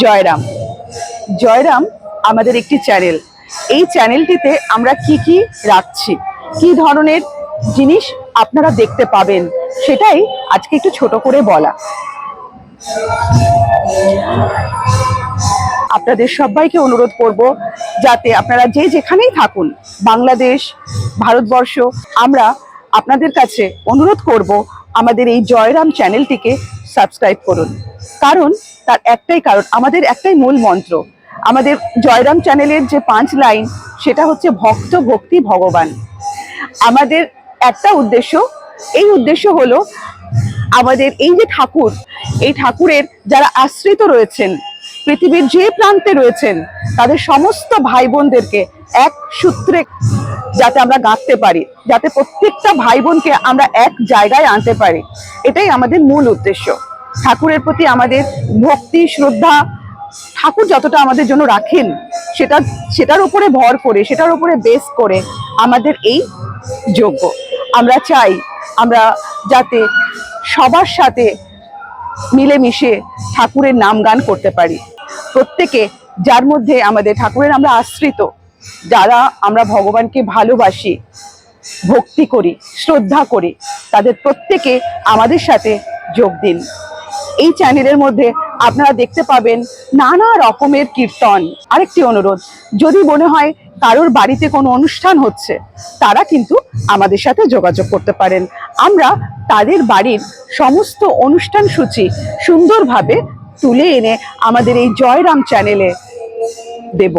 জয়রাম। জয়রাম আমাদের একটি চ্যানেল। এই চ্যানেলটিতে আমরা কি কি রাখছি, কি ধরনের জিনিস আপনারা দেখতে পাবেন, সেটাই আজকে একটু ছোট করে বলা। আপনাদের সবাইকে অনুরোধ করব, যাতে আপনারা যে যেখানেই থাকুন, বাংলাদেশ, ভারতবর্ষ, আমরা আপনাদের কাছে অনুরোধ করব আমাদের এই জয়রাম চ্যানেলটিকে সাবস্ক্রাইব করুন। কারণ তার একটাই কারণ, আমাদের একটাই মূল মন্ত্র। আমাদের জয়রাম চ্যানেলের যে 5 লাইন, সেটা হচ্ছে ভক্ত ভক্তি ভগবান। আমাদের একটা উদ্দেশ্য, এই উদ্দেশ্য হলো আমাদের এই যে ঠাকুর, এই ঠাকুরের যারা আশ্রিত রয়েছেন, পৃথিবীর যে প্রান্তে রয়েছেন, তাদের সমস্ত ভাই বোনদেরকে এক সূত্রে যাতে আমরা গাঁথতে পারি, যাতে প্রত্যেকটা ভাই বোনকে আমরা এক জায়গায় আনতে পারি, এটাই আমাদের মূল উদ্দেশ্য। ঠাকুরের প্রতি আমাদের ভক্তি শ্রদ্ধা, ঠাকুর যতটা আমাদের জন্য রাখেন, সেটার উপরে ভর করে, সেটার উপরে বেস করে আমাদের এই যজ্ঞ। আমরা চাই আমরা যাতে সবার সাথে মিলেমিশে ঠাকুরের নাম গান করতে পারি। প্রত্যেকে, যার মধ্যে আমাদের ঠাকুরের আমরা আশ্রিত, যারা আমরা ভগবানকে ভালোবাসি, ভক্তি করি, শ্রদ্ধা করি, তাদের প্রত্যেকে আমাদের সাথে যোগ দিন। এই চ্যানেলের মধ্যে আপনারা দেখতে পাবেন নানা রকমের কীর্তন। আরেকটি অনুরোধ, যদি মনে হয় কারোর বাড়িতে কোনো অনুষ্ঠান হচ্ছে, তারা কিন্তু আমাদের সাথে যোগাযোগ করতে পারেন। আমরা তাদের বাড়ির সমস্ত অনুষ্ঠান সূচি সুন্দরভাবে তুলে এনে আমাদের এই জয়রাম চ্যানেলে দেব।